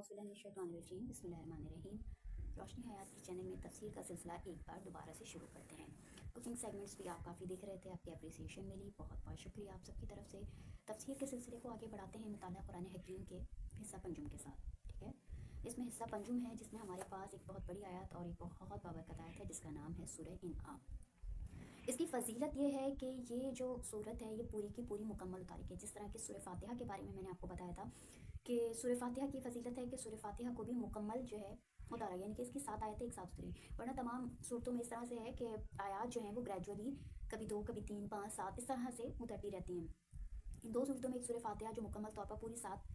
औज़ुबिल्लाहिमिनश्शैतानिर्रजीम बिस्मिल्लाहिर्रहमानिर्रहीम। रोशनी हयात के चैनल में तफसीर का सिलसिला एक बार दोबारा से शुरू करते हैं। कुकिंग सेगमेंट्स भी आप काफ़ी देख रहे थे, आपकी अप्रिसिएशन मिली, बहुत बहुत शुक्रिया आप सबकी तरफ से। तफसीर के सिलसिले को आगे बढ़ाते हैं मुताला कुरान हकीम के हिस्सा पंजुम के साथ। ठीक है, इसमें हिस्सा पंजुम है जिसमें हमारे पास एक बहुत बड़ी आयत और एक बहुत बाबरकत आयत है जिसका नाम है सूरह इनआम। इसकी फ़जीलत ये है कि ये जो सूरत है ये पूरी की पूरी मुकम्मल उतारी है। जिस तरह की सूरह फातिहा के बारे में मैंने आपको बताया था कि सूरह फातिहा की फ़जीलत है कि सूरह फातिहा को भी मुकम्मल जो है उतारा, यानी कि इसकी 7 आयतें एक साथ उतरी। वरना तमाम सूरतों में इस तरह से है कि आयात जो हैं वो ग्रेजुअली कभी 2 कभी 3 5 7 इस तरह से उतरती रहती हैं। इन दो सूरतों में एक सूरह फातिहा जो मुकम्मल तौर पर पूरी 7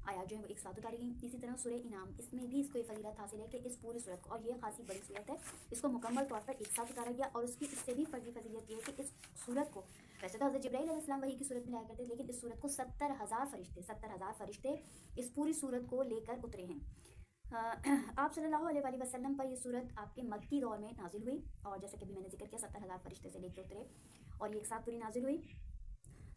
आयात जो है वो एक साथ उतारी गई। इसी तरह सूरह इनाम, इसमें भी इसको फजीलत हासिल है कि इस पूरी सूरत को, और ये खासी बड़ी सूरत है, इसको मुकम्मल तौर पर एक साथ उतारा गया। और उसकी इससे भी फर्जी फजीलत ये है कि इस सूरत को, वैसे तो हज़रत जिब्राइल अलैहिस्सलाम वही की सूरत में लाया करते हैं, लेकिन इस सूरत को 70,000 फरिश्ते इस पूरी सूरत को लेकर उतरे हैं। आप सल्लल्लाहु अलैहि वसल्लम पर यह सूरत आपके मक्की दौर में नाजिल हुई, और जैसे कि भी मैंने जिक्र किया 70,000 फरिश्ते से लेकर उतरे और ये एक साथ पूरी नाजिल हुई।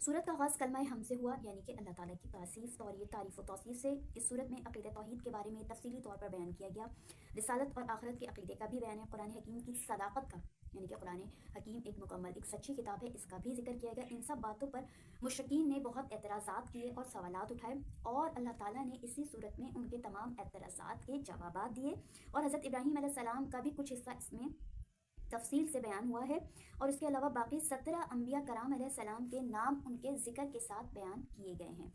सूरत का आगाज़ कलमा हमसे हुआ, यानी कि अल्लाह ताला की तासीफ़ और ये तारीफ़ व तौसीफ़ से। इस सूरत में अक़ीदा तौहीद के बारे में तफसीली तौर पर बयान किया गया। रिसालत और आखिरत के अक़ीदे का भी बयान है। कुरान हकीम की सदाक़त का, यानी कि कुरान हकीम एक मुकम्मल एक सच्ची किताब है, इसका भी जिक्र किया गया। इन सब बातों पर मुशरिकीन ने बहुत एतराज़ात किए और सवालात उठाए, और अल्लाह ताला ने इसी सूरत में उनके तमाम एतराज़ात के जवाबात दिए। और हज़रत इब्राहीम अलैहिस्सलाम का भी कुछ हिस्सा इसमें तफसील से बयान हुआ है, और इसके अलावा बाकी 17 अम्बिया कराम अलैहिस्सलाम के नाम उनके ज़िक्र के साथ बयान किए गए हैं।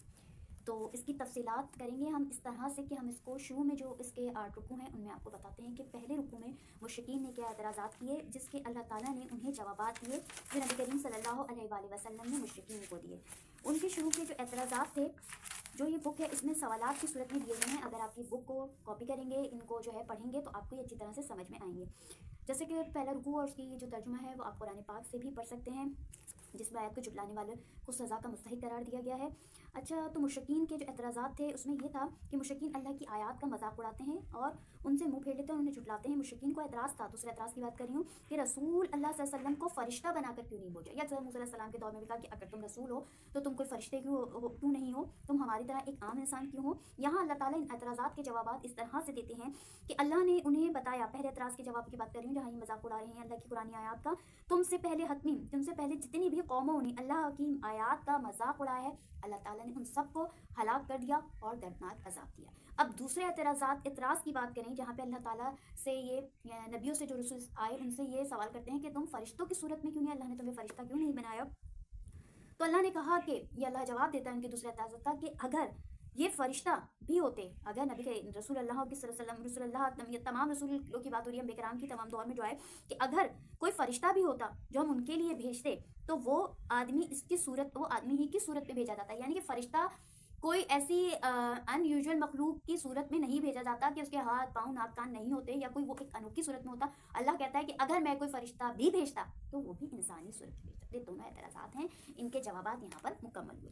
तो इसकी तफसीलात करेंगे हम इस तरह से कि हम इसको शुरू में जो इसके 8 रुकू हैं उनमें आपको बताते हैं कि पहले रुकू में मुशरिकीन ने क्या एतराज़ात किए, जिसके अल्लाह ताला ने उन्हें जवाबात दिए जो नबी करीम सल्लल्लाहु अलैहि वसल्लम ने मुशरिकीन को दिए। उनके शुरू के जो एतराज़ात थे, जो ये बुक है इसमें सवालात की सूरत में दिए गए हैं। अगर आप ये बुक को कॉपी करेंगे, इनको जो है पढ़ेंगे, तो आपको ये अच्छी तरह से समझ में आएंगे। जैसे कि पहला रुकू और उसकी जो तर्जुमा है वो आप कुरान पाक से भी पढ़ सकते हैं, जिसमें आयत को जुटलाने वाले को सज़ा का मुस्तहिक करार दिया गया है। अच्छा, तो मुशरिकीन के जो एतराज़ात थे उसमें यह था कि मुशरिकीन अल्लाह की आयत का मजाक उड़ाते हैं और उनसे मुँह फेर लेते हैं, उन्हें जुटलाते हैं। मुशरिकीन को एतराज़ था, दूसरे एतराज़ की बात कर रही हूँ, कि रसूल अल्लाह सल्लल्लाहु अलैहि वसल्लम को फ़रिश्ता बनाकर क्यों नहीं भेजा। या मूसा अलैहि सलाम के दौर में भी कहा कि अगर तुम रसूल हो तो तुम कोई फ़रिश्ते क्यों नहीं हो, तुम हमारी तरह एक आम इंसान क्यों हो। यहाँ अल्लाह ताला इन एतराज़ात के जवाबात इस तरह से देते हैं कि अल्लाह ने उन्हें बताया, पहले एतराज़ के जवाब की बात कर रही हूँ जहाँ ये मजाक उड़ा रहे हैं अल्लाह की कुरानी आयत का, तुमसे पहले जितनी भी कौमों ने अल्लाह की आयत का मजाक उड़ाया है, अल्लाह ताला ने उन सबको हलाक कर दिया और दर्दनाक अजाब दिया। अब दूसरे एतराज़ की बात करें, जहाँ पे अल्लाह ताला से ये नबियों से जो रसूल आए उनसे ये सवाल करते हैं कि तुम फरिश्तों की सूरत में क्यों नहीं, अल्लाह ने तुम्हें फरिश्ता क्यों नहीं बनाया। तो अल्लाह ने कहा कि ये अल्लाह जवाब देता है उनके दूसरे एतराज़ का कि अगर ये फरिश्ता भी होते, अगर नबी के रसूल अल्लाह की तमाम रसूलों की बात हो रही है, अम्बिया किराम की तमाम दौर में जो है, कि अगर कोई फरिश्ता भी होता जो हम उनके लिए भेजते तो वो आदमी वो आदमी ही की सूरत में भेजा जाता। यानी कि फरिश्ता कोई ऐसी अनयूजुअल मखलूक की सूरत में नहीं भेजा जाता कि उसके हाथ पाँव नाक कान नहीं होते या कोई वो एक अनोखी सूरत में होता। अल्लाह कहता है कि अगर मैं कोई फरिश्ता भी भेजता तो वो भी इंसानी सूरत में भेजता। ये दोनों एतराज़ात हैं, इनके जवाबात यहाँ पर मुकम्मल हुए।